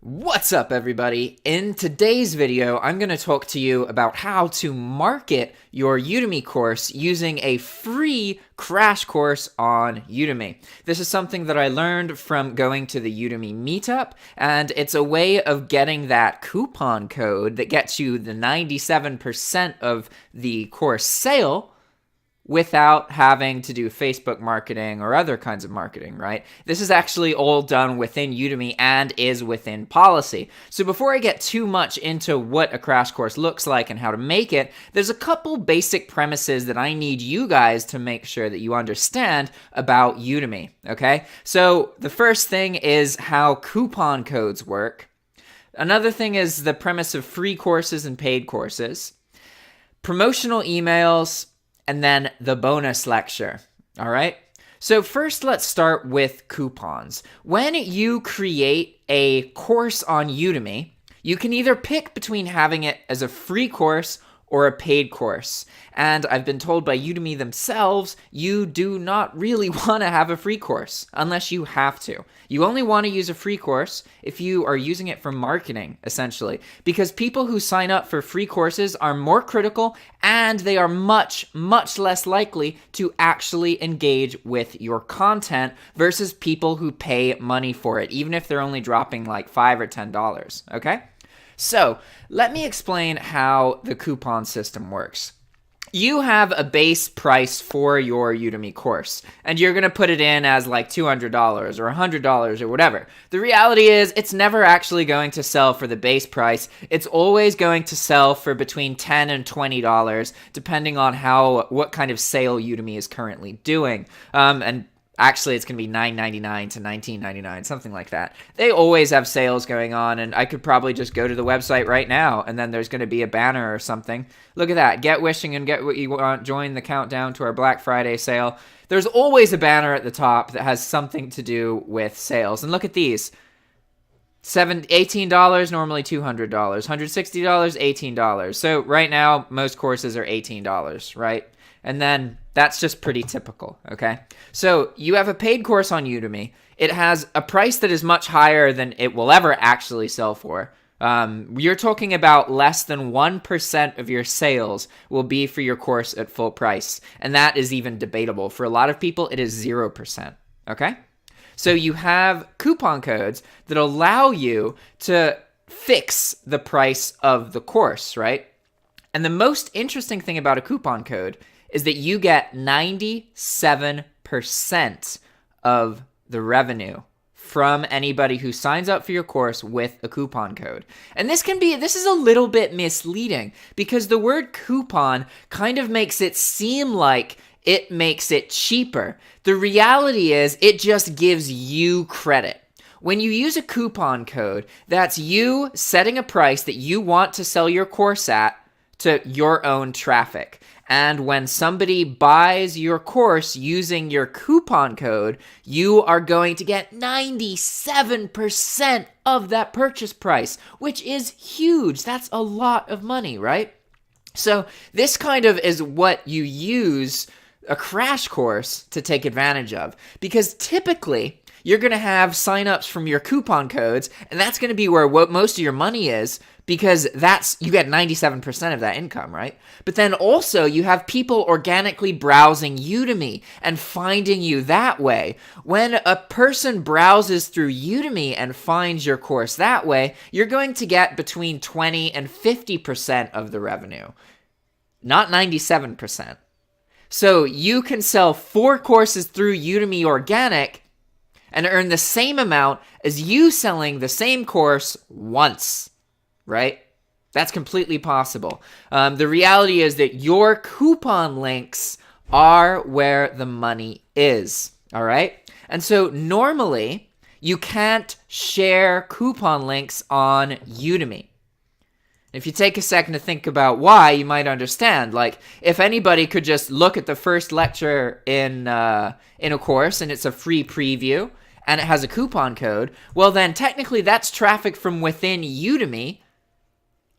What's up, everybody? In today's video, I'm going to talk to you about how to market your Udemy course using a free crash course on Udemy. This is something that I learned from going to the Udemy meetup, and it's a way of getting that coupon code that gets you the 97% of the course sale without having to do Facebook marketing or other kinds of marketing, right? This is actually all done within Udemy and is within policy. So before I get too much into what a crash course looks like and how to make it, there's a couple basic premises that I need you guys to make sure that you understand about Udemy, okay? So the first thing is how coupon codes work. Another thing is the premise of free courses and paid courses, promotional emails, and then the bonus lecture, all right? So first, let's start with coupons. When you create a course on Udemy, you can either pick between having it as a free course or a paid course. And I've been told by Udemy themselves, you do not really want to have a free course unless you have to. You only want to use a free course if you are using it for marketing, essentially, because people who sign up for free courses are more critical and they are much, much less likely to actually engage with your content versus people who pay money for it, even if they're only dropping like $5 or $10, okay? So let me explain how the coupon system works. You have a base price for your Udemy course, and you're going to put it in as like $200 or $100 or whatever. The reality is it's never actually going to sell for the base price. It's always going to sell for between $10 and $20, depending on what kind of sale Udemy is currently doing. And actually, it's going to be $9.99 to $19.99, something like that. They always have sales going on, and I could probably just go to the website right now, and then there's going to be a banner or something. Look at that. Get wishing and get what you want. Join the countdown to our Black Friday sale. There's always a banner at the top that has something to do with sales. And look at these. $18, normally $200. $160, $18. So right now, most courses are $18, right? And then that's just pretty typical, okay? So you have a paid course on Udemy. It has a price that is much higher than it will ever actually sell for. You're talking about less than 1% of your sales will be for your course at full price. And that is even debatable. For a lot of people, it is 0%, okay? So you have coupon codes that allow you to fix the price of the course, right? And the most interesting thing about a coupon code is that you get 97% of the revenue from anybody who signs up for your course with a coupon code. And this is a little bit misleading because the word coupon kind of makes it seem like it makes it cheaper. The reality is it just gives you credit. When you use a coupon code, that's you setting a price that you want to sell your course at to your own traffic. And when somebody buys your course using your coupon code, you are going to get 97% of that purchase price, which is huge. That's a lot of money, right? So this kind of is what you use a crash course to take advantage of, because typically you're going to have signups from your coupon codes, and that's going to be where most of your money is, because you get 97% of that income, right? But then also you have people organically browsing Udemy and finding you that way. When a person browses through Udemy and finds your course that way, you're going to get between 20 and 50% of the revenue, not 97%. So you can sell 4 courses through Udemy Organic and earn the same amount as you selling the same course once, right? That's completely possible. The reality is that your coupon links are where the money is, all right? And so normally, you can't share coupon links on Udemy. If you take a second to think about why, you might understand. Like, if anybody could just look at the first lecture in a course and it's a free preview and it has a coupon code, well then technically that's traffic from within Udemy,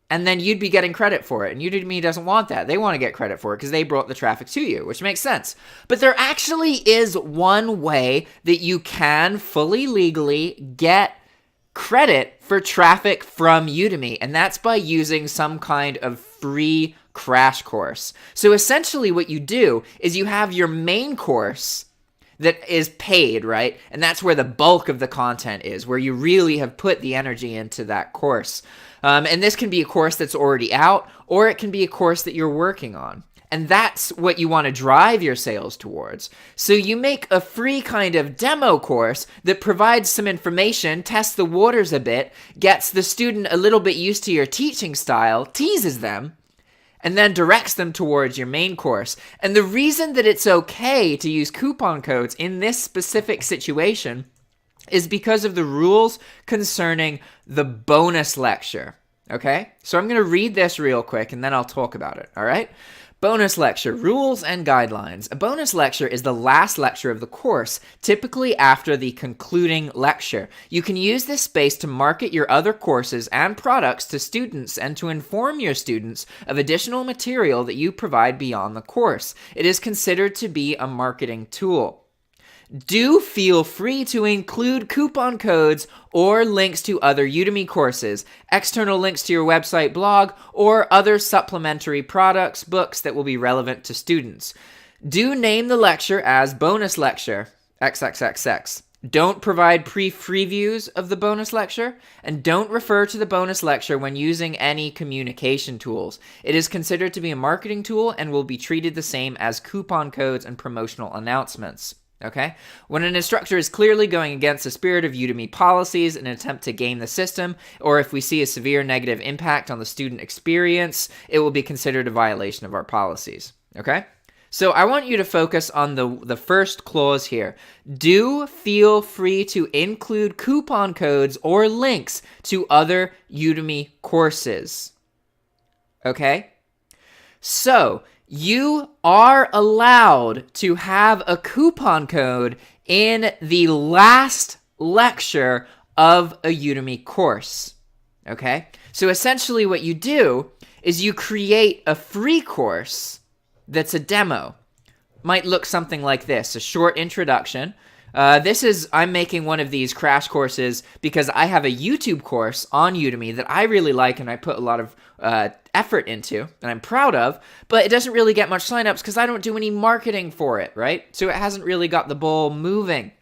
and then you'd be getting credit for it. And Udemy doesn't want that. They want to get credit for it because they brought the traffic to you, which makes sense. But there actually is one way that you can fully legally get credit for traffic from Udemy, and that's by using some kind of free crash course. So essentially what you do is you have your main course that is paid, right? And that's where the bulk of the content is, where you really have put the energy into that course. And this can be a course that's already out, or it can be a course that you're working on. And that's what you want to drive your sales towards. So you make a free kind of demo course that provides some information, tests the waters a bit, gets the student a little bit used to your teaching style, teases them, and then directs them towards your main course. And the reason that it's okay to use coupon codes in this specific situation is because of the rules concerning the bonus lecture, okay? So I'm going to read this real quick, and then I'll talk about it, all right? Bonus lecture, rules and guidelines. A bonus lecture is the last lecture of the course, typically after the concluding lecture. You can use this space to market your other courses and products to students and to inform your students of additional material that you provide beyond the course. It is considered to be a marketing tool. Do feel free to include coupon codes or links to other Udemy courses, external links to your website, blog, or other supplementary products, books that will be relevant to students. Do name the lecture as bonus lecture, XXXX. Don't provide previews of the bonus lecture, and don't refer to the bonus lecture when using any communication tools. It is considered to be a marketing tool and will be treated the same as coupon codes and promotional announcements. Okay? When an instructor is clearly going against the spirit of Udemy policies in an attempt to game the system, or if we see a severe negative impact on the student experience, it will be considered a violation of our policies. Okay? So I want you to focus on the first clause here. Do feel free to include coupon codes or links to other Udemy courses. Okay? So you are allowed to have a coupon code in the last lecture of a Udemy course, okay? So essentially what you do is you create a free course that's a demo. Might look something like this, a short introduction. I'm making one of these crash courses because I have a YouTube course on Udemy that I really like and I put a lot of effort into and I'm proud of, but it doesn't really get much signups because I don't do any marketing for it, right? So it hasn't really got the ball moving.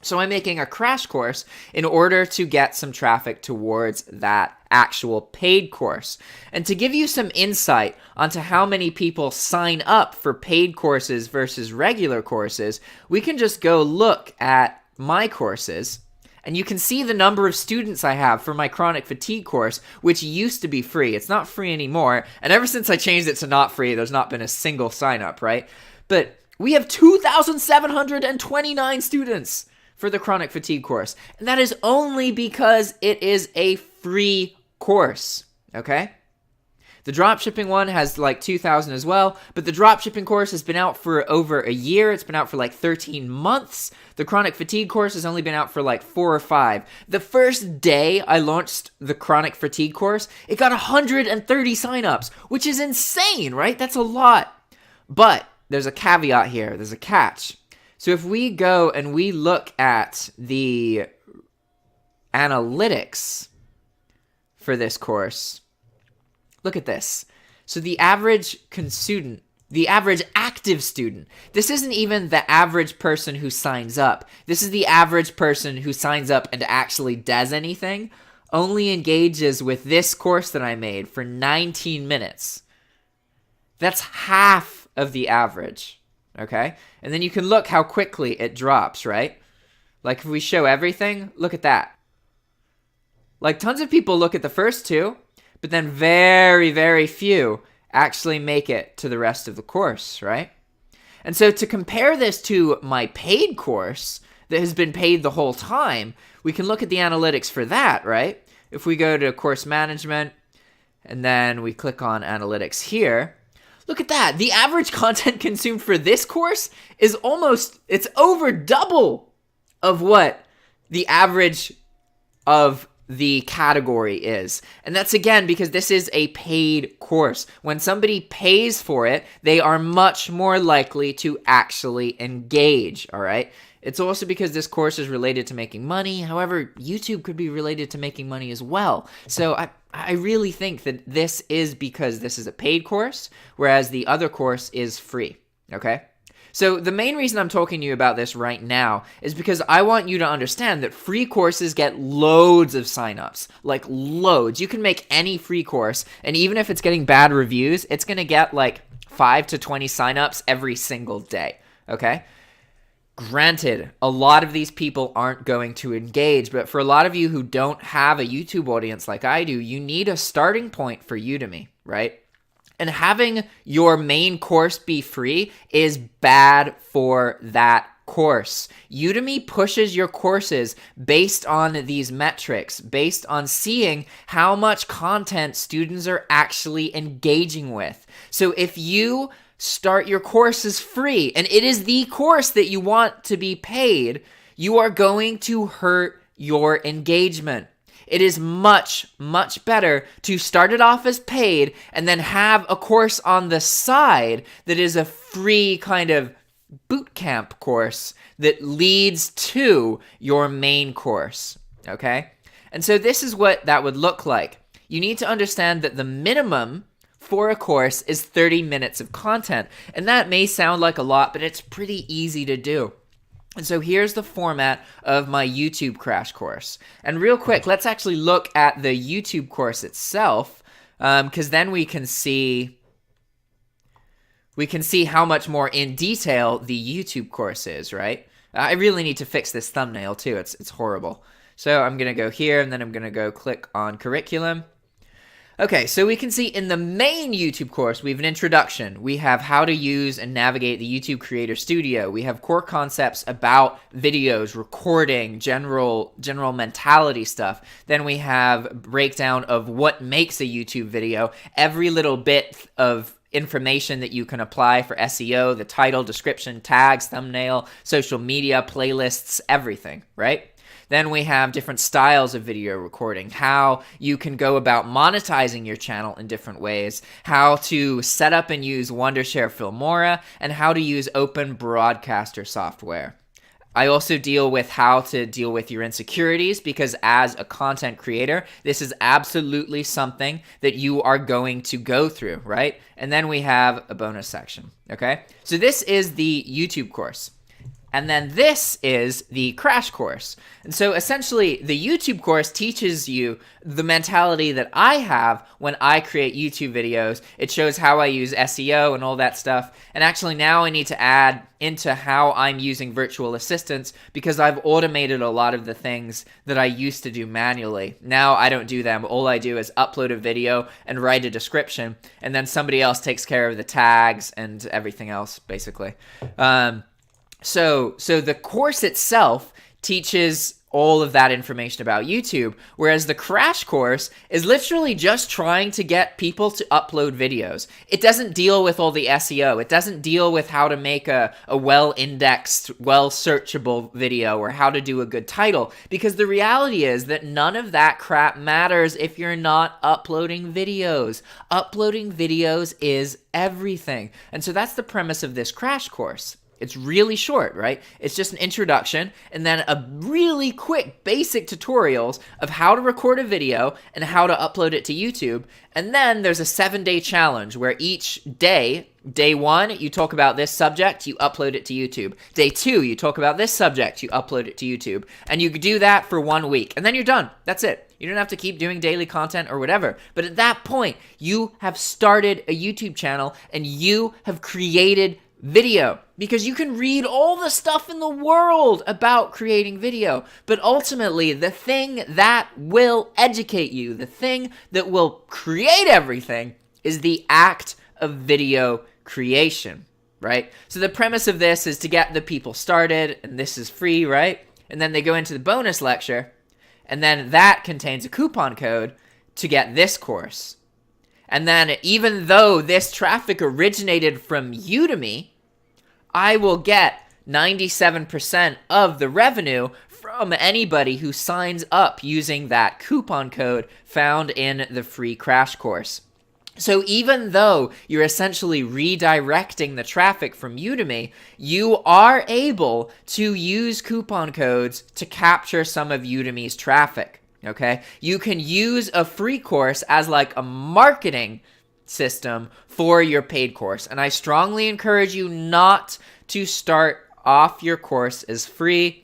So I'm making a crash course in order to get some traffic towards that actual paid course. And to give you some insight onto how many people sign up for paid courses versus regular courses, we can just go look at my courses, and you can see the number of students I have for my chronic fatigue course, which used to be free. It's not free anymore, and ever since I changed it to not free, there's not been a single sign up, right? But we have 2,729 students for the chronic fatigue course, and that is only because it is a free course, okay? The dropshipping one has like 2,000 as well, but the dropshipping course has been out for over a year. It's been out for like 13 months. The chronic fatigue course has only been out for like 4 or 5. The first day I launched the chronic fatigue course, it got 130 signups, which is insane, right? That's a lot. But there's a caveat here. There's a catch. So if we go and we look at the analytics for this course, look at this. So the average student, the average active student, this isn't even the average person who signs up. This is the average person who signs up and actually does anything, only engages with this course that I made for 19 minutes. That's half of the average, okay? And then you can look how quickly it drops, right? Like if we show everything, look at that. Like tons of people look at the first 2, but then very, very few actually make it to the rest of the course, right? And so to compare this to my paid course that has been paid the whole time, we can look at the analytics for that, right? If we go to course management and then we click on analytics here, look at that. The average content consumed for this course is it's over double of what the average of the category is. And that's again because this is a paid course. When somebody pays for it, they are much more likely to actually engage, all right? It's also because this course is related to making money. However, YouTube could be related to making money as well. So I really think that this is because this is a paid course, whereas the other course is free, okay? So the main reason I'm talking to you about this right now is because I want you to understand that free courses get loads of signups, like loads. You can make any free course, and even if it's getting bad reviews, it's going to get like 5 to 20 signups every single day, okay? Granted, a lot of these people aren't going to engage, but for a lot of you who don't have a YouTube audience like I do, you need a starting point for Udemy, right? And having your main course be free is bad for that course. Udemy pushes your courses based on these metrics, based on seeing how much content students are actually engaging with. So if you start your course as free, and it is the course that you want to be paid, you are going to hurt your engagement. It is much, much better to start it off as paid and then have a course on the side that is a free kind of bootcamp course that leads to your main course, okay? And so this is what that would look like. You need to understand that the minimum for a course is 30 minutes of content. And that may sound like a lot, but it's pretty easy to do. And so here's the format of my YouTube crash course. And real quick, let's actually look at the YouTube course itself, because then we can see how much more in detail the YouTube course is, right? I really need to fix this thumbnail too. It's horrible. So I'm going to go here, and then I'm going to go click on curriculum. Okay, so we can see in the main YouTube course, we have an introduction. We have how to use and navigate the YouTube Creator Studio. We have core concepts about videos, recording, general mentality stuff. Then we have breakdown of what makes a YouTube video, every little bit of information that you can apply for SEO, the title, description, tags, thumbnail, social media, playlists, everything, right? Then we have different styles of video recording, how you can go about monetizing your channel in different ways, how to set up and use Wondershare Filmora, and how to use Open Broadcaster software. I also deal with how to deal with your insecurities, because as a content creator, this is absolutely something that you are going to go through, right? And then we have a bonus section, okay? So this is the YouTube course. And then this is the crash course. And so essentially, the YouTube course teaches you the mentality that I have when I create YouTube videos. It shows how I use SEO and all that stuff. And actually now I need to add into how I'm using virtual assistants, because I've automated a lot of the things that I used to do manually. Now I don't do them. All I do is upload a video and write a description, and then somebody else takes care of the tags and everything else, basically. So the course itself teaches all of that information about YouTube, whereas the crash course is literally just trying to get people to upload videos. It doesn't deal with all the SEO. It doesn't deal with how to make a well-indexed, well-searchable video, or how to do a good title, because the reality is that none of that crap matters if you're not uploading videos. Uploading videos is everything. And so that's the premise of this crash course. It's really short, right? It's just an introduction and then a really quick basic tutorials of how to record a video and how to upload it to YouTube. And then there's a 7-day challenge where each day, day 1, you talk about this subject, you upload it to YouTube. Day 2, you talk about this subject, you upload it to YouTube. And you do that for 1 week, and then you're done. That's it. You don't have to keep doing daily content or whatever. But at that point, you have started a YouTube channel and you have created video, because you can read all the stuff in the world about creating video, but ultimately the thing that will educate you, the thing that will create everything, is the act of video creation, right? So the premise of this is to get the people started, and this is free, right? And then they go into the bonus lecture, and then that contains a coupon code to get this course. And then even though this traffic originated from Udemy, I will get 97% of the revenue from anybody who signs up using that coupon code found in the free crash course. So even though you're essentially redirecting the traffic from Udemy, you are able to use coupon codes to capture some of Udemy's traffic, okay? You can use a free course as like a marketing system for your paid course. And I strongly encourage you not to start off your course as free.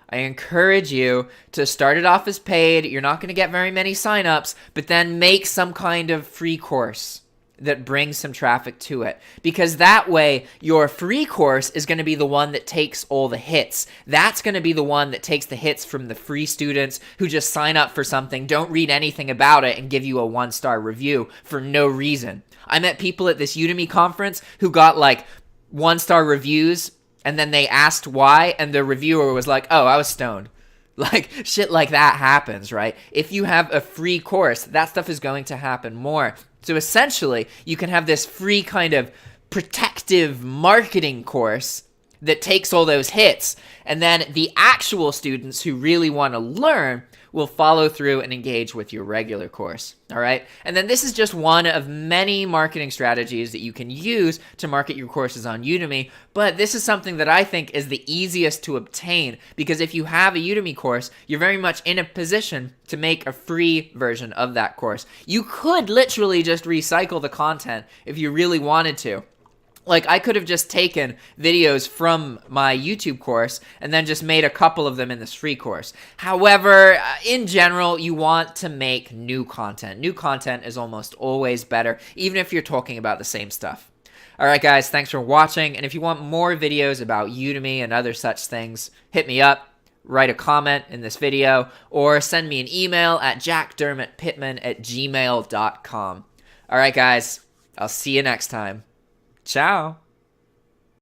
I encourage you to start it off as paid. You're not going to get very many signups, but then make some kind of free course that brings some traffic to it. Because that way, your free course is going to be the one that takes all the hits. That's going to be the one that takes the hits from the free students who just sign up for something, don't read anything about it, and give you a 1-star review for no reason. I met people at this Udemy conference who got like 1-star reviews, and then they asked why, and the reviewer was like, oh, I was stoned. Like, shit like that happens, right? If you have a free course, that stuff is going to happen more. So essentially, you can have this free kind of protective marketing course that takes all those hits, and then the actual students who really want to learn will follow through and engage with your regular course, all right? And then this is just one of many marketing strategies that you can use to market your courses on Udemy, but this is something that I think is the easiest to obtain, because if you have a Udemy course, you're very much in a position to make a free version of that course. You could literally just recycle the content if you really wanted to. Like, I could have just taken videos from my YouTube course and then just made a couple of them in this free course. However, in general, you want to make new content. New content is almost always better, even if you're talking about the same stuff. All right, guys, thanks for watching. And if you want more videos about Udemy and other such things, hit me up, write a comment in this video, or send me an email at jackdermotpittman@gmail.com. All right, guys, I'll see you next time. Ciao.